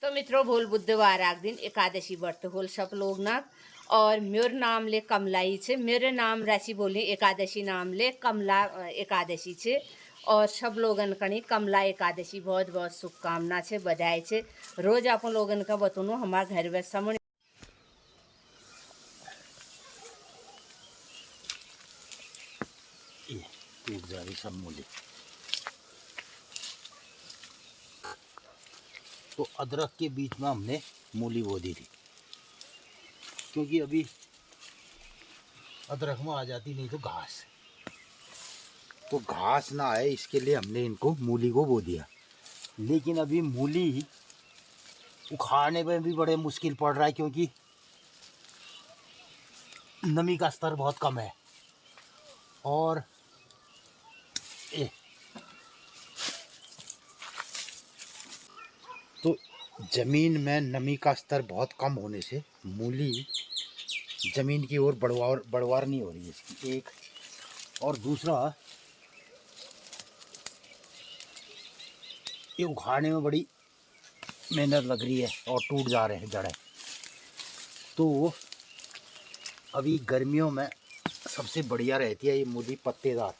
तो मित्रों भूल बुधवार आग दिन एकादशी व्रत होल सब लोग ना। और मेरे नाम ले कमलाई छे, मेरे नाम राशि बोली एकादशी नाम ले कमला एकादशी छे। और सब लोगन कनी कमला एकादशी बहुत बहुत शुभकामना छे, बधाई छे। रोज अपन लोगन का बतूनो हमारे घर में समण टूट जा रही सब मूली। तो अदरक के बीच में हमने मूली बो दी थी, क्योंकि अभी अदरक में आ जाती नहीं तो घास, तो घास ना आए इसके लिए हमने इनको मूली को बो दिया। लेकिन अभी मूली उखाड़ने में भी बड़े मुश्किल पड़ रहा है, क्योंकि नमी का स्तर बहुत कम है। और तो ज़मीन में नमी का स्तर बहुत कम होने से मूली ज़मीन की ओर बढ़वार नहीं हो रही है इसकी, एक। और दूसरा, ये उखाड़ने में बड़ी मेहनत लग रही है और टूट जा रहे हैं जड़ें। तो अभी गर्मियों में सबसे बढ़िया रहती है ये मूली पत्तेदार,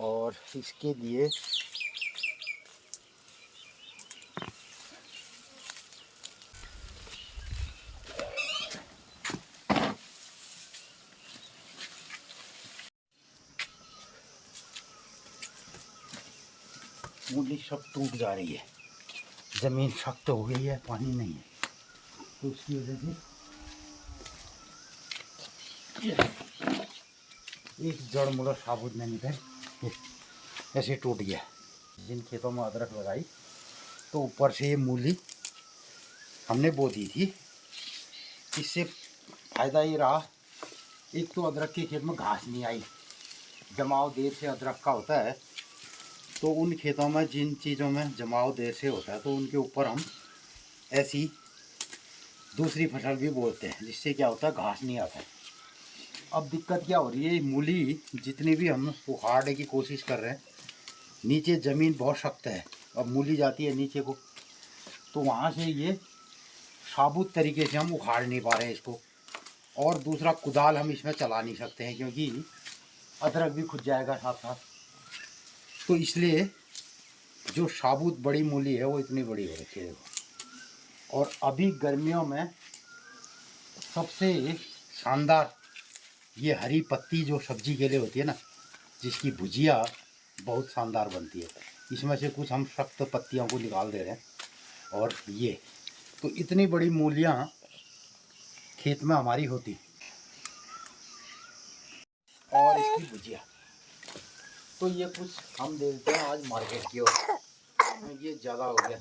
और इसके लिए मूली सब टूट जा रही है, ज़मीन सख्त हो गई है, पानी नहीं है, तो उसकी वजह से एक जड़ मूला साबुत नहीं निकल ऐसे टूट गया। जिन खेतों में अदरक लगाई तो ऊपर से ये मूली हमने बो दी थी। इससे फ़ायदा ये रहा, एक तो अदरक के खेत में घास नहीं आई, जमाव देर से अदरक का होता है, तो उन खेतों में जिन चीज़ों में जमाव देर से होता है तो उनके ऊपर हम ऐसी दूसरी फसल भी बोते हैं, जिससे क्या होता है घास नहीं आता है। अब दिक्कत क्या हो रही है, मूली जितनी भी हम उखाड़ने की कोशिश कर रहे हैं, नीचे ज़मीन बहुत सख्त है, अब मूली जाती है नीचे को, तो वहाँ से ये साबुत तरीके से हम उखाड़ नहीं पा रहे हैं इसको। और दूसरा, कुदाल हम इसमें चला नहीं सकते हैं, क्योंकि अदरक भी खुद जाएगा साथ साथ। तो इसलिए जो साबुत बड़ी मूली है वो इतनी बड़ी हो रखी है। और अभी गर्मियों में सबसे शानदार ये हरी पत्ती जो सब्जी के लिए होती है ना, जिसकी भुजिया बहुत शानदार बनती है, इसमें से कुछ हम सख्त पत्तियों को निकाल दे रहे हैं। और ये तो इतनी बड़ी मूलियाँ खेत में हमारी होती, और इसकी भुजिया तो ये कुछ हम दे देते हैं आज मार्केट की ओर। ये ज़्यादा हो गया,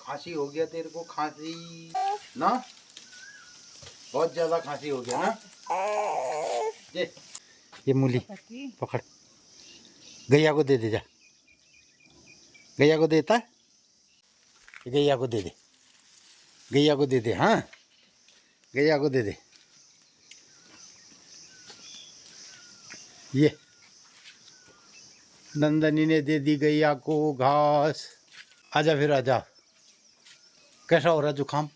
खांसी हो गया तेरे को, खांसी ना, बहुत ज़्यादा खांसी हो गया ना। ये मूली पकड़, गैया को दे दे जा, गैया को देता, गैया को दे दे, गैया को दे दे, हाँ गैया को दे दे। ये नंदनी ने दे दी गैया को घास। आजा फिर आजा। कैसा हो रहा जुकाम?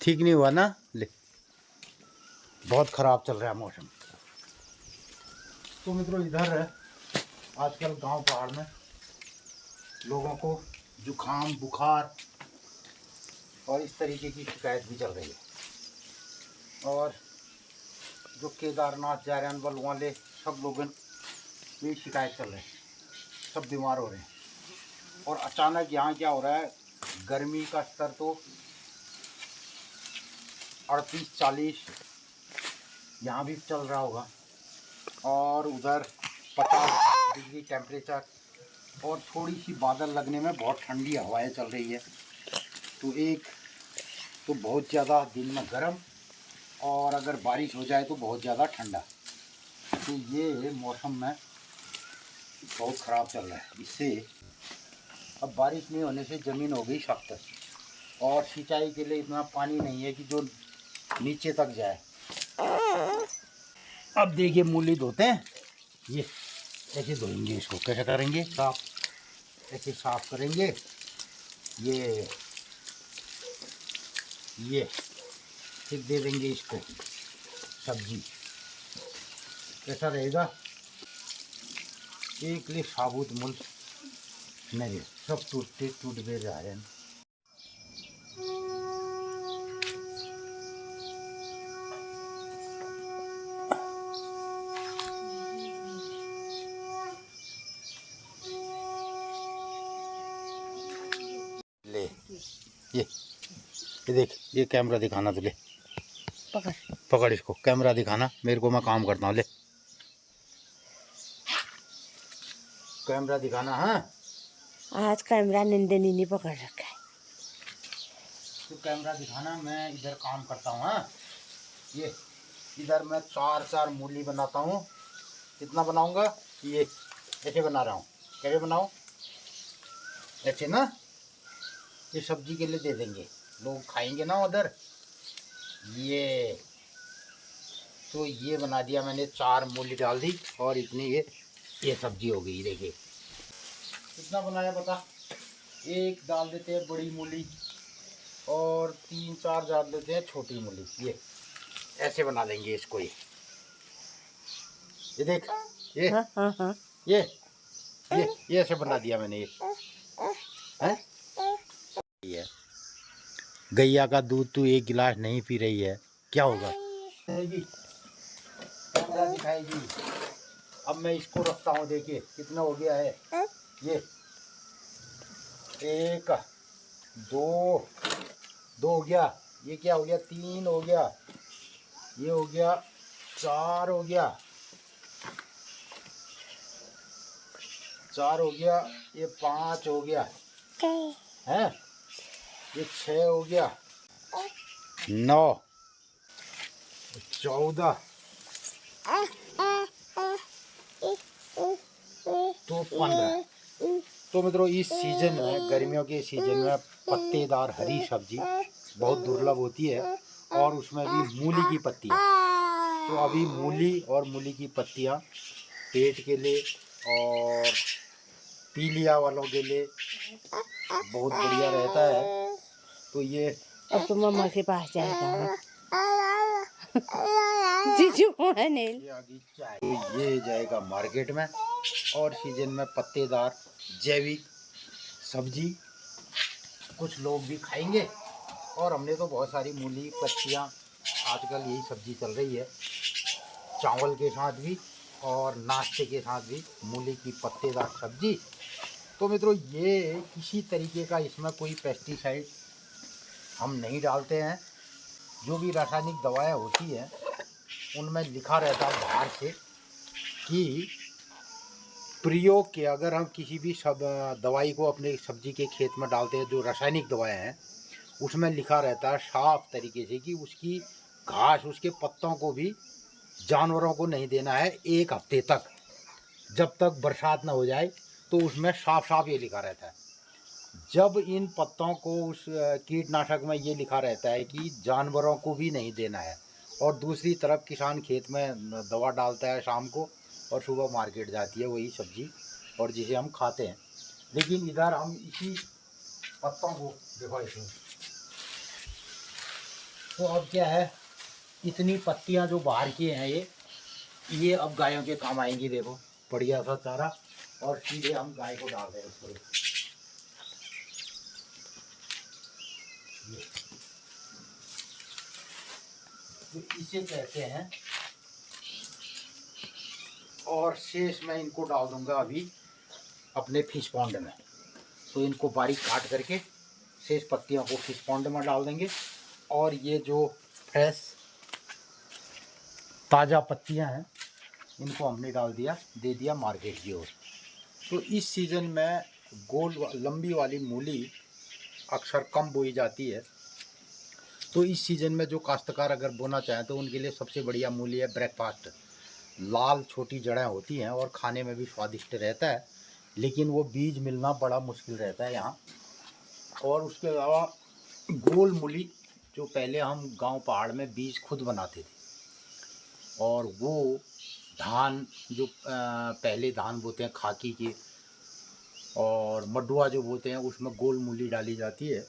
ठीक नहीं हुआ ना? ले, बहुत ख़राब चल रहा है मौसम। तो मित्रों, इधर है आजकल गांव पहाड़ में लोगों को जुकाम, बुखार और इस तरीके की शिकायत भी चल रही है। और जो केदारनाथ जा रहे हैं बल वाले सब लोगों ये शिकायत चल रहे हैं, सब बीमार हो रहे हैं। और अचानक यहाँ क्या हो रहा है, गर्मी का स्तर तो 38-40 यहाँ भी चल रहा होगा, और उधर 50 डिग्री टेम्परेचर, और थोड़ी सी बादल लगने में बहुत ठंडी हवाएं चल रही है। तो एक तो बहुत ज़्यादा दिन में गर्म, और अगर बारिश हो जाए तो बहुत ज़्यादा ठंडा। तो ये मौसम में बहुत ख़राब चल रहा है। इससे अब बारिश नहीं होने से ज़मीन हो गई सख्त, और सिंचाई के लिए इतना पानी नहीं है कि जो नीचे तक जाए। अब देखिए मूली धोते हैं, ये ऐसे धोएंगे, इसको कैसे करेंगे साफ, ऐसे साफ करेंगे ये फिर दे देंगे इसको सब्जी। कैसा रहेगा? एक लिए साबुत मूल नहीं, सब टूट गए जा रहे हैं। ले ये देख, ये कैमरा दिखाना तो ले, पकड़ इसको, कैमरा दिखाना मेरे को, मैं काम करता हूँ। ले कैमरा दिखाना। हाँ, आज कैमरा नंदिनी ने पकड़ रखा है। तो कैमरा दिखाना, मैं इधर काम करता हूँ। हाँ, ये इधर मैं चार मूली बनाता हूँ। कितना बनाऊंगा? ये ऐसे बना रहा हूँ। कैसे बनाऊँ? ऐसे ना, ये सब्जी के लिए दे देंगे, लोग खाएंगे ना उधर। ये तो ये बना दिया मैंने, 4 मूली डाल दी और इतनी ये सब्जी हो गई। देखिए कितना बनाया पता। एक डाल देते हैं बड़ी मूली और 3-4 डाल देते हैं छोटी मूली। ये ऐसे बना देंगे इसको। ये देख, ये हाँ। ये ऐसे बना दिया मैंने। ये है, ये गैया का दूध तू 1 गिलास नहीं पी रही है, क्या होगा? दिखाएगी। अब मैं इसको रखता हूँ। देखिए कितना हो गया है। ये 1 2 हो गया। ये क्या हो गया? 3 हो गया। ये हो गया 4 हो गया। 4 हो गया। ये 5 हो गया है। ये 6 हो गया। 9 14 तो 15। तो मित्रों, इस सीजन में, गर्मियों के सीजन में पत्तेदार हरी सब्जी बहुत दुर्लभ होती है, और उसमें भी मूली की पत्तियाँ। तो अभी मूली और मूली की पत्तियाँ पेट के लिए और पीलिया वालों के लिए बहुत बढ़िया रहता है। तो ये अब तो मम्मा के पास जाएगा। जीजू तो ये जाएगा मार्केट में, और सीजन में पत्तेदार जैविक सब्जी कुछ लोग भी खाएंगे। और हमने तो बहुत सारी मूली पत्तियाँ, आजकल यही सब्जी चल रही है, चावल के साथ भी और नाश्ते के साथ भी मूली की पत्तेदार सब्जी। तो मित्रों, ये किसी तरीके का, इसमें कोई पेस्टिसाइड हम नहीं डालते हैं। जो भी रासायनिक दवाएं होती हैं उनमें लिखा रहता है बाहर से कि प्रयोग के, अगर हम किसी भी दवाई को अपने सब्जी के खेत में डालते हैं, जो रासायनिक दवाएं हैं, उसमें लिखा रहता है साफ तरीके से कि उसकी घास, उसके पत्तों को भी जानवरों को नहीं देना है 1 हफ्ते तक, जब तक बरसात ना हो जाए। तो उसमें साफ साफ ये लिखा रहता है। जब इन पत्तों को उस कीटनाशक में ये लिखा रहता है कि जानवरों को भी नहीं देना है, और दूसरी तरफ किसान खेत में दवा डालता है शाम को, और सुबह मार्केट जाती है वही सब्जी, और जिसे हम खाते हैं। लेकिन इधर हम इसी पत्तों को देखो इसमें, तो अब क्या है, इतनी पत्तियां जो बाहर की हैं, ये अब गायों के काम आएंगी। देखो बढ़िया सा चारा, और सीधे हम गाय को डाल दें उसको। तो इसे कहते हैं, और शेष मैं इनको डाल दूंगा अभी अपने फिश पॉन्ड में। तो इनको बारीक काट करके शेष पत्तियों को फिश पॉन्ड में डाल देंगे, और ये जो फ्रेश ताज़ा पत्तियां हैं इनको हमने डाल दिया, दे दिया मार्केट की ओर। तो इस सीज़न में गोल लंबी वाली मूली अक्सर कम बोई जाती है। तो इस सीज़न में जो काश्तकार अगर बोना चाहें तो उनके लिए सबसे बढ़िया मूली है ब्रेकफास्ट। लाल छोटी जड़ें होती हैं और खाने में भी स्वादिष्ट रहता है, लेकिन वो बीज मिलना बड़ा मुश्किल रहता है यहाँ। और उसके अलावा गोल मूली, जो पहले हम गांव पहाड़ में बीज खुद बनाते थे, और वो धान जो पहले धान बोते हैं खाकी के, और मडुआ जो बोलते हैं उसमें गोल मूली डाली जाती है।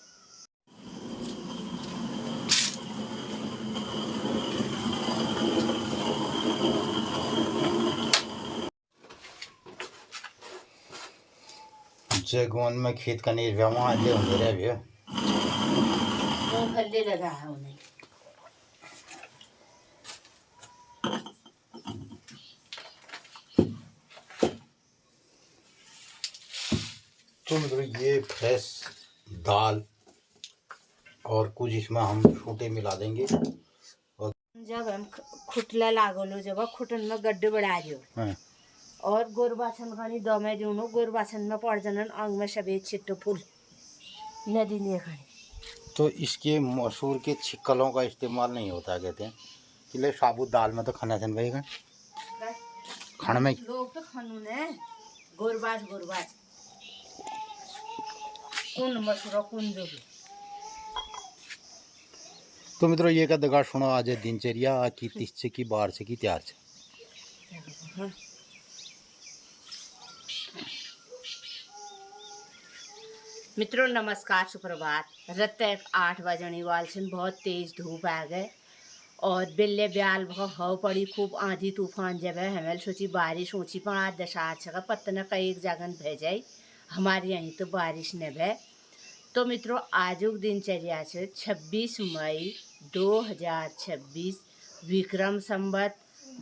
जगवन में खेत का नीर वहाँ ले होंगे रे भैया वो खल्ले लगा है उन्हें। तो मतलब ये फ्रेश दाल और कुछ इसमें हम छोटे मिला देंगे। और जब हम खुटला लागलो जब खुटन में गड्ढे बढ़ा दियो और गोरबाछन खानी दमे दिउनो गोरबाछन में पड़ जनन अंग में सफेद छिट्टो फूल नदी ने खानी। तो इसके मसूर के छिक्कलों का इस्तेमाल नहीं होता कहते हैं कि ले साबुत दाल में तो खाना चन भाई खाने में लोग तो खानू ने गोरबाज गोरबाज कौन मसूर कौन जो भी। तो मित्रों ये का दगाड़ सुनो आज दिनचर्या की 30 से की 12 से की तैयार से। मित्रों नमस्कार सुप्रभात। रत्ते 8 बजने वाल छन बहुत तेज धूप आ गए और बिल्ले ब्याल बहुत हव पड़ी खूब आंधी तूफान जब है हमें सोची बारिश ऊँची पर आज दशा छका पत्तना कई एक जगह भे जाए हमारे यहीं तो बारिश न भे। तो मित्रों आजुक दिनचर्या से 26 मई 2026 विक्रम संवत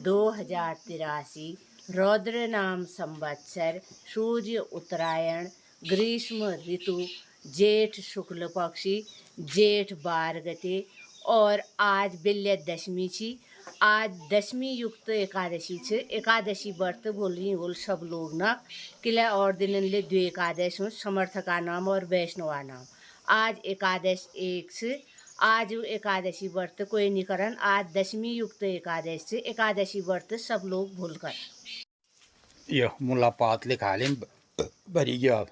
2083 रौद्र नाम संवत्सर सूर्य उत्तरायण ग्रीष्म ऋतु जेठ शुक्ल पक्षी जेठ 12 गते और आज बिल्य दशमी छी। आज दशमी युक्त एकादशी छे। एकादशी व्रत बोली बोल सब लोग ना किला और दिन ले द्वे एकादश समर्थका नाम और वैष्णवा नाम। आज एकादश एक से आज एकादशी व्रत कोई नहीं करन। आज दशमी युक्त एकादश से एकादशी व्रत सब लोग भूल कर यह मुलाकात लिखा लें भरी गया।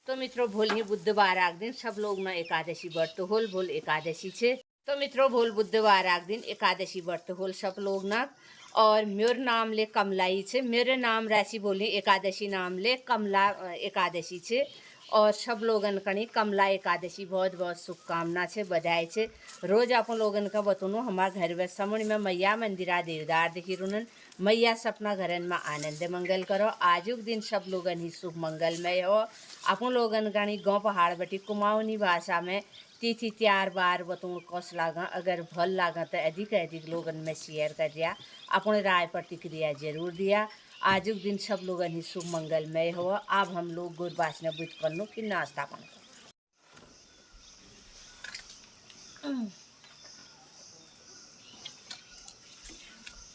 तो मित्रों भोल ही बुधवार आग दिन सब लोग ना एकादशी व्रत होल भोल एकादशी छे। तो मित्रों भोल बुधवार आग दिन एकादशी व्रत होल सब लोग ना और मेर नाम ले कमलाई छे। मेरे नाम राशि बोली एकादशी नाम ले कमला एकादशी छे और सब लोगन कणी कमला एकादशी बहुत बहुत शुभकामना छे बधाई छे। रोज अपन लोगन का बतूनो हमारे घर में समण में मैया मंदिरा देवदार देखी रुनन मैया सपना घरन में आनंद मंगल करो। आजुक दिन सब लोगन ही शुभ मंगलमय हो। अपन लोगन गानी गाँव पहाड़ बटी कुमाऊनी भाषा में तिथि त्यार बार बतून कस लागा अगर भल लागा तो अधिक लोगन में शेयर कर दिया अपने राय प्रतिक्रिया जरूर दिया। आजुक दिन सब लोगन ही शुभ मंगलमय हो। अब हम लोग गुड़ बासना बुझ करनो कि नाश्ता पानी।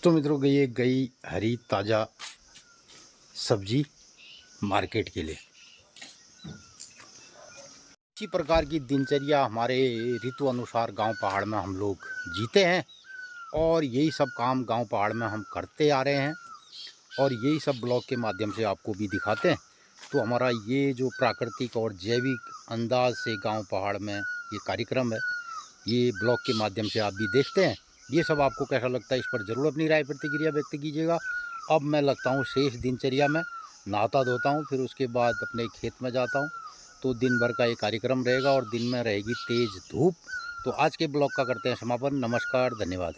तो मित्रों गई हरी ताज़ा सब्जी मार्केट के लिए। इसी प्रकार की दिनचर्या हमारे ऋतु अनुसार गांव पहाड़ में हम लोग जीते हैं और यही सब काम गांव पहाड़ में हम करते आ रहे हैं और यही सब ब्लॉग के माध्यम से आपको भी दिखाते हैं। तो हमारा ये जो प्राकृतिक और जैविक अंदाज से गांव पहाड़ में ये कार्यक्रम है ये ब्लॉग के माध्यम से आप भी देखते हैं। ये सब आपको कैसा लगता है इस पर ज़रूर अपनी राय प्रतिक्रिया व्यक्त कीजिएगा। अब मैं लगता हूँ शेष दिनचर्या में नहाता धोता हूँ फिर उसके बाद अपने खेत में जाता हूँ। तो दिन भर का ये कार्यक्रम रहेगा और दिन में रहेगी तेज़ धूप। तो आज के ब्लॉग का करते हैं समापन। नमस्कार, धन्यवाद।